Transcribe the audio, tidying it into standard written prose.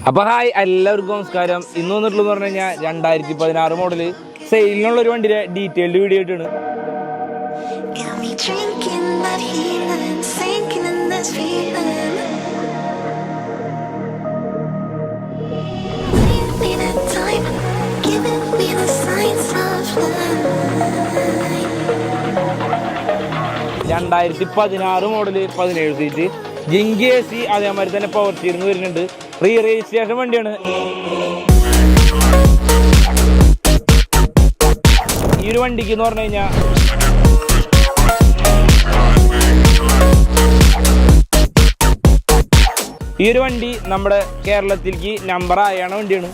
അപ്പോൾ ഹായ് എല്ലാവർക്കും നമസ്കാരം. ഇന്ന് വന്നിട്ടുള്ളതെന്ന് പറഞ്ഞു കഴിഞ്ഞാൽ 2016 മോഡൽ സെയിലിനുള്ള ഒരു വണ്ടിയുടെ ഡീറ്റെയിൽഡ് വീഡിയോ ആയിട്ടാണ്. രണ്ടായിരത്തി 16 മോഡല് 17 സീറ്റ് ജിങ്കി AC, അതേമാതിരി തന്നെ പവർ സ്റ്റിയറിംഗ് വരുന്നുണ്ട്. റീ രജിസ്ട്രേഷൻ വണ്ടിയാണ്. ഈ ഒരു വണ്ടിക്ക് എന്ന് പറഞ്ഞു കഴിഞ്ഞാൽ ഈ ഒരു വണ്ടി നമ്മുടെ കേരളത്തിലേക്ക് നമ്പർ ആയാണ് വണ്ടിയാണ്.